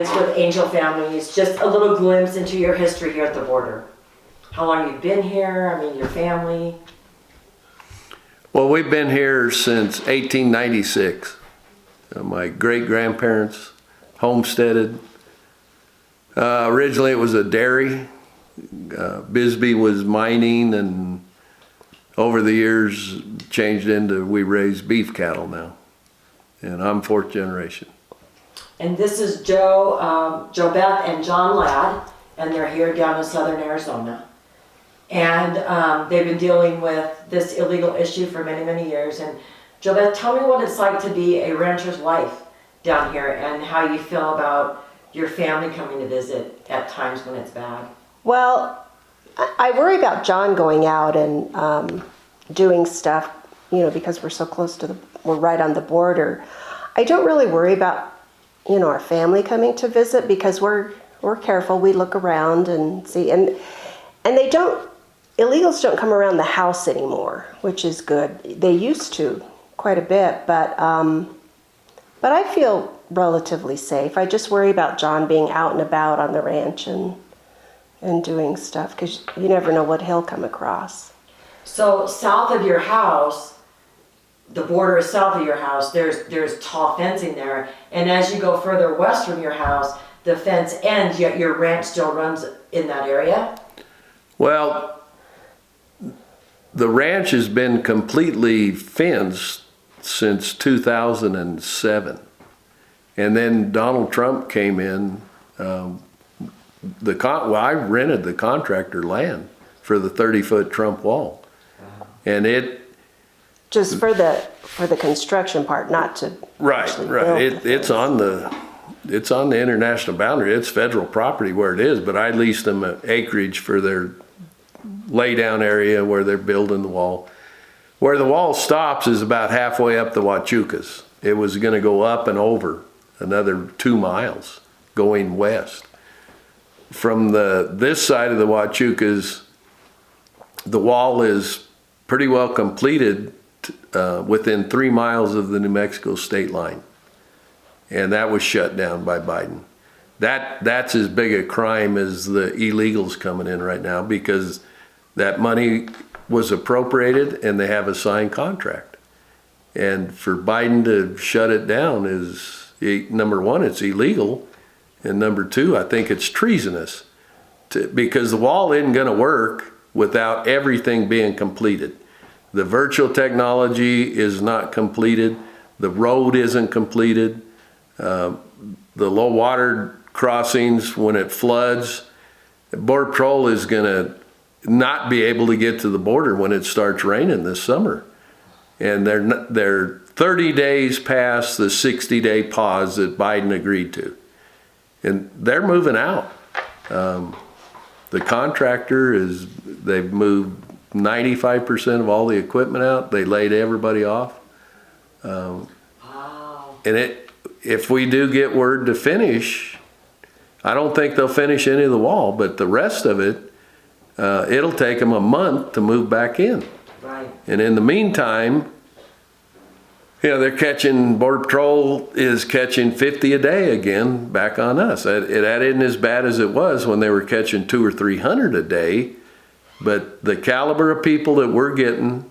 It's with Angel Families, just a little glimpse into your history here at the border. How long you've been here, I mean your family. Well, we've been here since 1896. My great-grandparents homesteaded. Originally it was a dairy. Bisbee was mining, and over the years changed into we raise beef cattle now. And I'm fourth generation. And this is Joe Beth and John Ladd, and they're here down in southern Arizona. And they've been dealing with this illegal issue for many, many years. And Joe Beth, tell me what it's like to be a rancher's wife down here and how you feel about your family coming to visit at times when it's bad. Well, I worry about John going out and doing stuff, because we're so close to we're right on the border. I don't really worry about, our family coming to visit because we're careful. We look around and see, and illegals don't come around the house anymore, which is good. They used to quite a bit, but I feel relatively safe. I just worry about John being out and about on the ranch and doing stuff because you never know what he'll come across. So south of your house, the border is south of your house, there's tall fencing there, and as you go further west from your house, the fence ends, yet your ranch still runs in that area? Well, the ranch has been completely fenced since 2007. And then Donald Trump came in. I rented the contractor land for the 30-foot Trump wall. And it... Just for the construction part, not to... Right. It's on the international boundary. It's federal property where it is, but I leased them an acreage for their laydown area where they're building the wall. Where the wall stops is about halfway up the Huachucas. It was going to go up and over another 2 miles going west. From this side of the Huachucas, the wall is pretty well completed within 3 miles of the New Mexico state line. And that was shut down by Biden. That's as big a crime as the illegals coming in right now because that money was appropriated and they have a signed contract. And for Biden to shut it down is, number one, it's illegal. And number two, I think it's treasonous because the wall isn't going to work without everything being completed. The virtual technology is not completed. The road isn't completed. The low water crossings, when it floods, Border Patrol is going to not be able to get to the border when it starts raining this summer. And they're 30 days past the 60-day pause that Biden agreed to. And they're moving out. The contractor they've moved 95% of all the equipment out. They laid everybody off. Wow. And if we do get word to finish, I don't think they'll finish any of the wall, but the rest of it, it'll take them a month to move back in. Right. And in the meantime, they're Border Patrol is catching 50 a day again back on us. That isn't as bad as it was when they were catching 200 or 300 a day. But the caliber of people that we're getting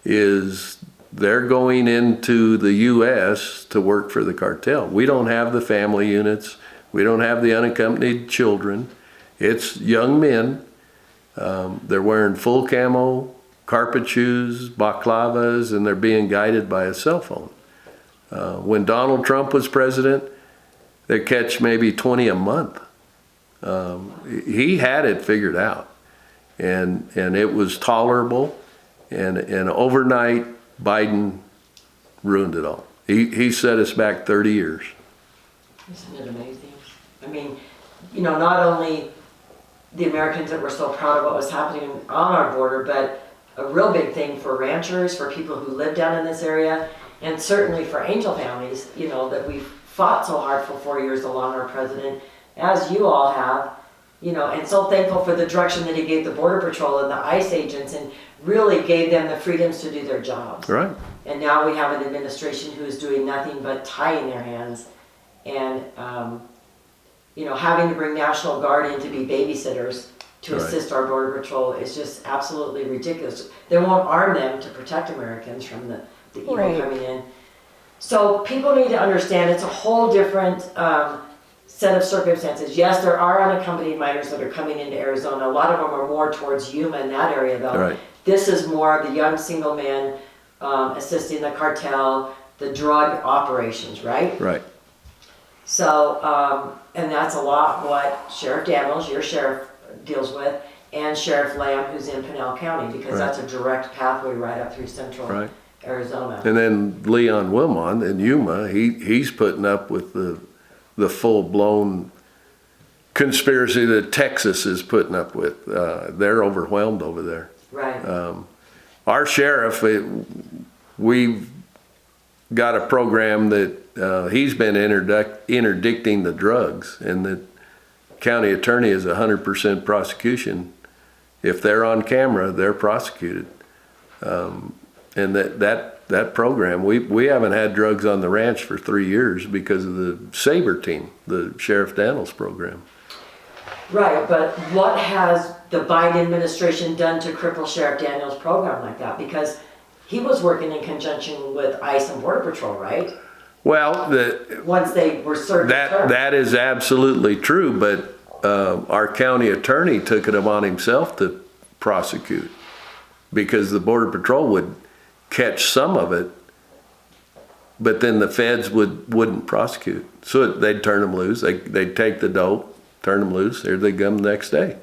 is they're going into the U.S. to work for the cartel. We don't have the family units. We don't have the unaccompanied children. It's young men. They're wearing full camo, carpet shoes, balaclavas, and they're being guided by a cell phone. When Donald Trump was president, they catch maybe 20 a month. He had it figured out. And it was tolerable, and overnight Biden ruined it all. He set us back 30 years. Isn't it amazing? I mean, not only the Americans that were so proud of what was happening on our border, but a real big thing for ranchers, for people who live down in this area, and certainly for Angel Families, that we've fought so hard for 4 years along our president, as you all have. And so thankful for the direction that he gave the Border Patrol and the ICE agents and really gave them the freedoms to do their jobs. Right. And now we have an administration who is doing nothing but tying their hands. And having to bring National Guard in to be babysitters to Right. assist our Border Patrol is just absolutely ridiculous. They won't arm them to protect Americans from the evil Right. coming in. So people need to understand it's a whole different set of circumstances. Yes, there are unaccompanied minors that are coming into Arizona. A lot of them are more towards Yuma in that area though. Right. This is more of the young single man assisting the cartel, the drug operations, right? Right. So, and that's a lot what Sheriff Daniels, your sheriff, deals with, and Sheriff Lamb, who's in Pinal County, because Right. that's a direct pathway right up through central Right. Arizona. And then Leon Wilmot in Yuma, he's putting up with the full-blown conspiracy that Texas is putting up with. They're overwhelmed over there. Right. Our sheriff, we've got a program that he's been interdicting the drugs, and the county attorney is 100% prosecution. If they're on camera, they're prosecuted. And that program, we haven't had drugs on the ranch for 3 years because of the SABRE team, the Sheriff Daniels program. Right, but what has the Biden administration done to cripple Sheriff Daniels' program like that? Because he was working in conjunction with ICE and Border Patrol, right? Well, Once they were certain. that is absolutely true, but our county attorney took it upon himself to prosecute because the Border Patrol would catch some of it, but then the feds wouldn't prosecute. So they'd turn them loose. They'd take the dope, turn them loose. Here they come the next day.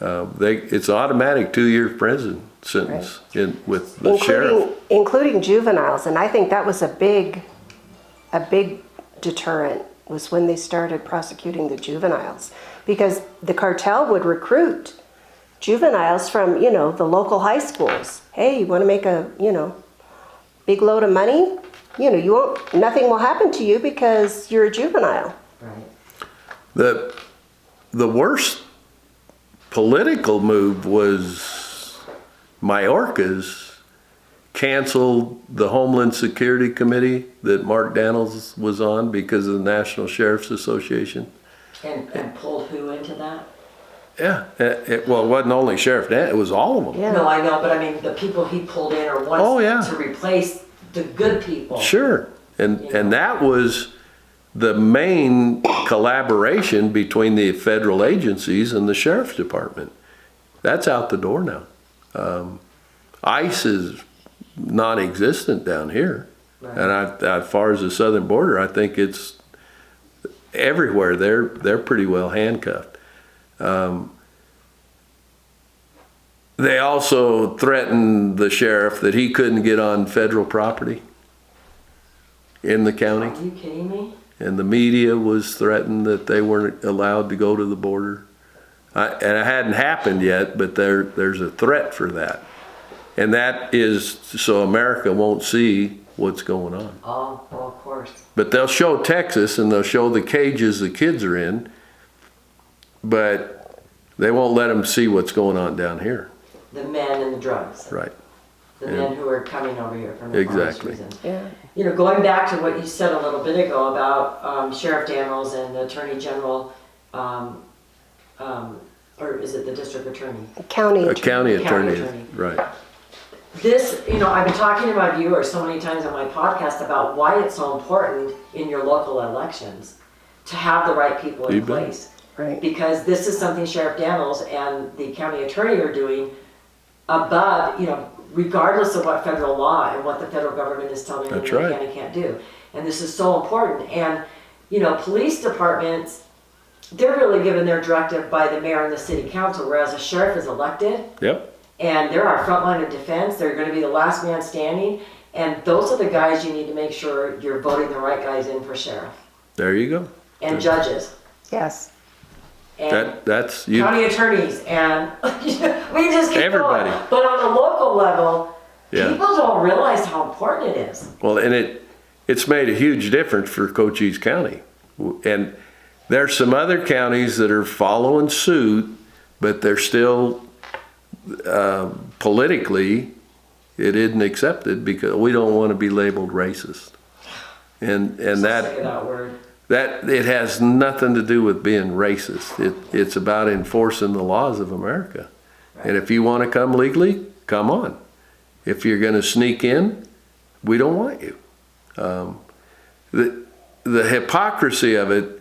It's automatic 2-year prison sentence with the sheriff. Including juveniles, and I think that was a big deterrent was when they started prosecuting the juveniles, because the cartel would recruit juveniles from, the local high schools. Hey, you want to make a, big load of money? Nothing will happen to you because you're a juvenile. Right. The worst political move was Mayorkas canceled the Homeland Security Committee that Mark Daniels was on because of the National Sheriff's Association. And pulled who into that? Yeah, it wasn't only Sheriff Daniels, it was all of them. Yeah. No, I know, but I mean, the people he pulled in are ones to replace the good people. Sure, and that was the main collaboration between the federal agencies and the Sheriff's Department. That's out the door now. ICE is non-existent down here. Right. And as far as the southern border, I think it's everywhere. They're pretty well handcuffed. They also threatened the sheriff that he couldn't get on federal property in the county. Are you kidding me? And the media was threatened that they weren't allowed to go to the border. And it hadn't happened yet, but there's a threat for that. And that is so America won't see what's going on. Oh, well, of course. But they'll show Texas and they'll show the cages the kids are in, but they won't let them see what's going on down here. The men and the drugs. Right. The men who are coming over here from the Exactly. reasons. Yeah. Going back to what you said a little bit ago about Sheriff Daniels and the Attorney General, or is it the District Attorney? County A attorney. county attorney, attorney. right. This, I've been talking to my viewers so many times on my podcast about why it's so important in your local elections to have the right people in You bet. place. Right. Because this is something Sheriff Daniels and the county attorney are doing above, regardless of what federal law and what the federal government is telling them That's they right. can and can't do. And this is so important. And, police departments, they're really given their directive by the mayor and the city council, whereas a sheriff is elected Yep. and they're our front line of defense. They're going to be the last man standing. And those are the guys you need to make sure you're voting the right guys in for sheriff. There you go. And judges. Yes. And That's you. county attorneys, and we just keep Everybody. going. But on a local level, Yeah. people don't realize how important it is. Well, and it's made a huge difference for Cochise County. And there's some other counties that are following suit, but they're still politically, it isn't accepted because we don't want to be labeled racist. And So that sick of that word. that it has nothing to do with being racist. It's about enforcing the laws of America. And if you want to come legally, come on. If you're going to sneak in, we don't want you. The hypocrisy of it,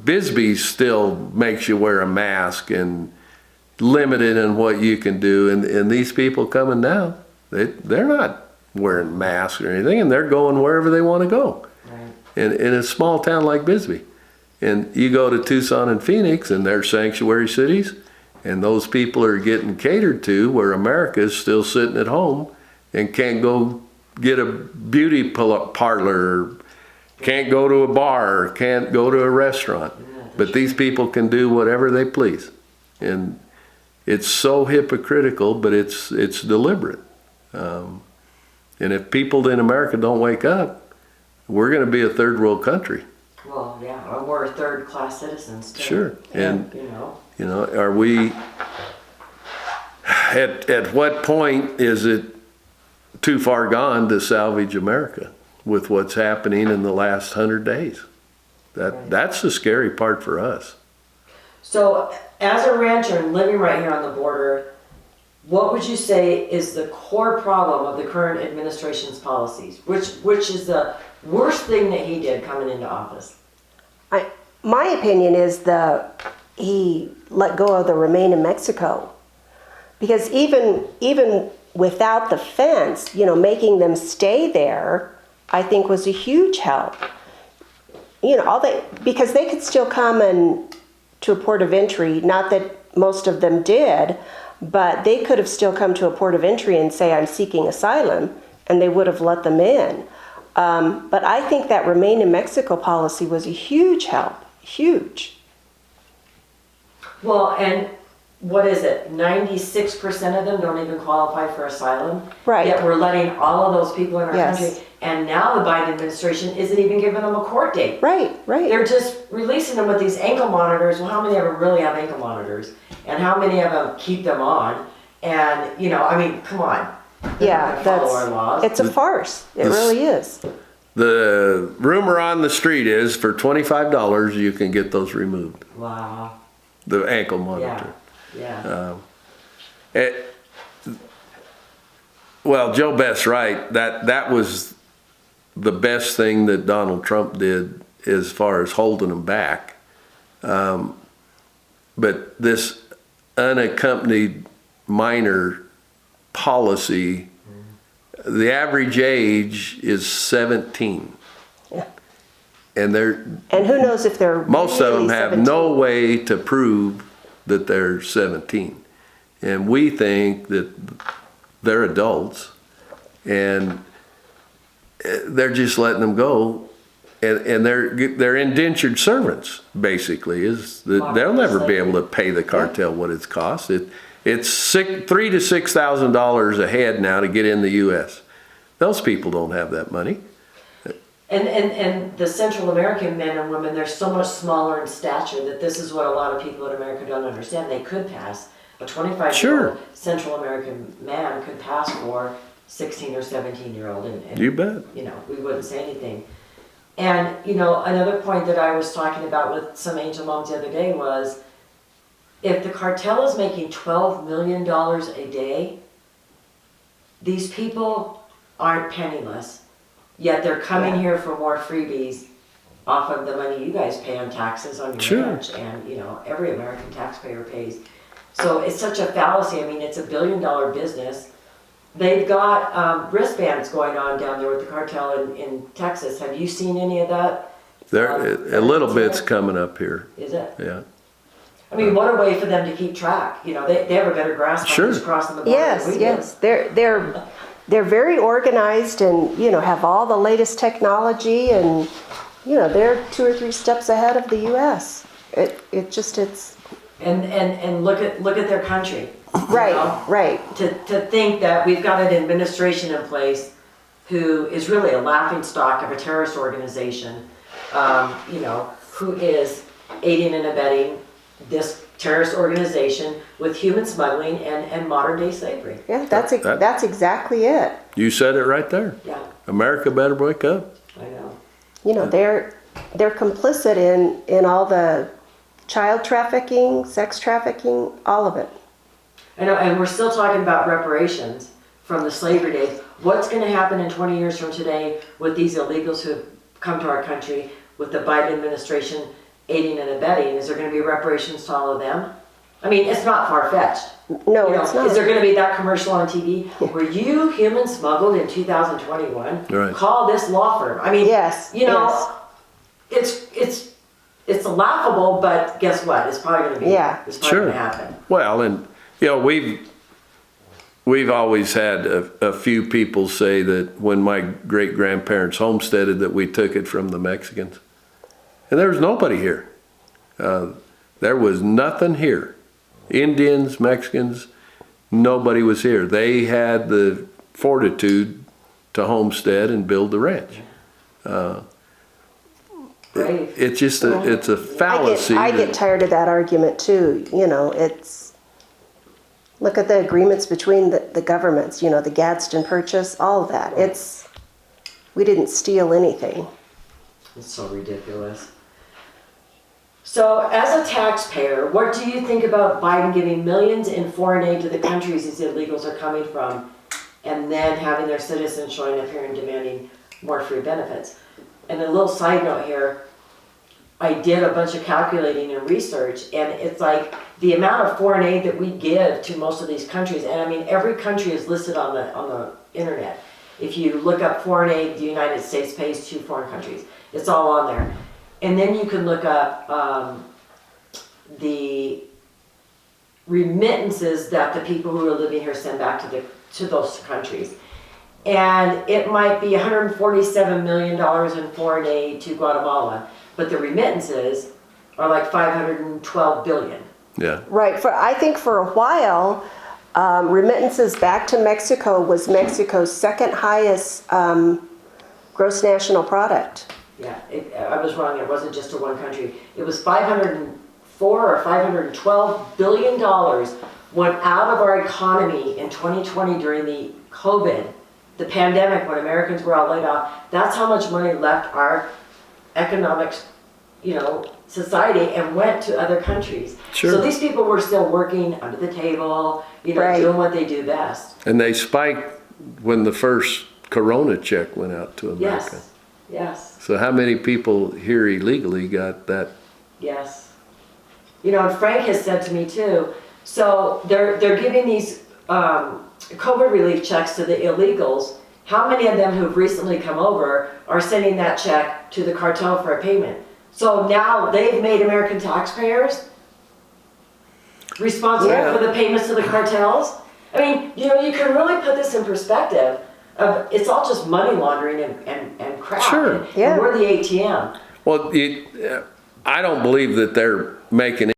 Bisbee still makes you wear a mask and limited in what you can do. And these people coming now, they're not wearing masks or anything, and they're going wherever they want to go. Right. In a small town like Bisbee. And you go to Tucson and Phoenix, and they're sanctuary cities, and those people are getting catered to, where America is still sitting at home and can't go get a beauty parlor, can't go to a bar, can't go to a restaurant. But these people can do whatever they please. And it's so hypocritical, but it's deliberate. And if people in America don't wake up, we're going to be a third world country. Well, yeah, or we're third class citizens too. Sure. And you know, are we, at what point is it too far gone to salvage America with what's happening in the last 100 days? That's the scary part for us. So as a rancher and living right here on the border, what would you say is the core problem of the current administration's policies? Which is the worst thing that he did coming into office? My opinion is he let go of the Remain in Mexico. Because even without the fence, making them stay there, I think was a huge help. Because they could still come to a port of entry, not that most of them did, but they could have still come to a port of entry and say, I'm seeking asylum, and they would have let them in. But I think that Remain in Mexico policy was a huge help, huge. Well, and what is it? 96% of them don't even qualify for asylum. Right. Yet we're letting all of those people in our Yes. country, and now the Biden administration isn't even giving them a court date. Right. They're just releasing them with these ankle monitors. Well, how many of them really have ankle monitors? And how many of them keep them on? And, come on. Yeah, follow our laws. it's a farce. It really is. the rumor on the street is for $25 you can get those removed. Wow. The ankle monitor. Yeah. Well, Joe Best's right. That was the best thing that Donald Trump did as far as holding them back. But this unaccompanied minor policy, the average age is 17. Yeah. And who knows if they're most of them really have 17. no way to prove that they're 17. And we think that they're adults and they're just letting them go. And they're indentured servants, basically. They'll never be able to pay the cartel what it's cost. It's $3,000 to $6,000 a head now to get in the U.S. Those people don't have that money. And the Central American men and women, they're so much smaller in stature that this is what a lot of people in America don't understand. They could pass. A 25-year-old Central American man could pass for 16 or 17-year-old. And you bet. We wouldn't say anything. And, another point that I was talking about with some angel moms the other day was, if the cartel is making $12 million a day, these people aren't penniless, yet they're coming here for more freebies off of the money you guys pay on taxes on your ranch, and every American taxpayer pays. So it's such a fallacy. I mean, it's $1 billion business. They've got wristbands going on down there with the cartel in Texas. Have you seen any of that? A little bit's coming up here. Is it? Yeah. I mean, what a way for them to keep track. They have a better grasp on who's crossing the border than we do. Yes. They're very organized and have all the latest technology, and they're 2 or 3 steps ahead of the U.S. It's and look at their country. Right. To think that we've got an administration in place who is really a laughingstock of a terrorist organization, who is aiding and abetting this terrorist organization with human smuggling and modern day slavery. Yeah, that's exactly it. You said it right there. Yeah. America better wake up. I know. they're complicit in all the child trafficking, sex trafficking, all of it. I know, and we're still talking about reparations from the slavery days. What's gonna happen in 20 years from today with these illegals who have come to our country with the Biden administration aiding and abetting? Is there gonna be reparations to all of them? I mean, it's not far-fetched. No, You know, it's not. is there gonna be that commercial on TV? Were you human smuggled in 2021? Right. Call this law firm. I mean, Yes, you know, it's laughable, but guess what? It's probably gonna be, Yeah. it's probably Sure. gonna happen. Well, and, you know, we've always had a few people say that when my great-grandparents homesteaded, that we took it from the Mexicans. And there was nobody here. There was nothing here. Indians, Mexicans, nobody was here. They had the fortitude to homestead and build the ranch. Brave. It's just it's a fallacy. I get tired of that argument too. You know, it's, look at the agreements between the governments, you know, the Gadsden Purchase, all of that. We didn't steal anything. It's so ridiculous. So, as a taxpayer, what do you think about Biden giving millions in foreign aid to the countries these illegals are coming from, and then having their citizens showing up here and demanding more free benefits? And a little side note here, I did a bunch of calculating and research, and it's like the amount of foreign aid that we give to most of these countries, and I mean, every country is listed on the internet. If you look up foreign aid, the United States pays to foreign countries. It's all on there. And then you can look up the remittances that the people who are living here send back to those countries. And it might be $147 million in foreign aid to Guatemala, but the remittances are like $512 billion. Yeah. Right. I think for a while, remittances back to Mexico was Mexico's second highest gross national product. Yeah, I was wrong. It wasn't just to one country. It was $504 or $512 billion went out of our economy in 2020 during the COVID, the pandemic, when Americans were all laid off. That's how much money left our economic, society and went to other countries. Sure. So these people were still working under the table, Right. doing what they do best. And they spiked when the first Corona check went out to America. Yes. So how many people here illegally got that? Yes. And Frank has said to me too, so they're giving these COVID relief checks to the illegals. How many of them who've recently come over are sending that check to the cartel for a payment? So now they've made American taxpayers responsible Yeah. for the payments to the cartels. I mean, you can really put this in perspective of it's all just money laundering and crap. Sure. And Yeah. we're the ATM. Well, I don't believe that they're making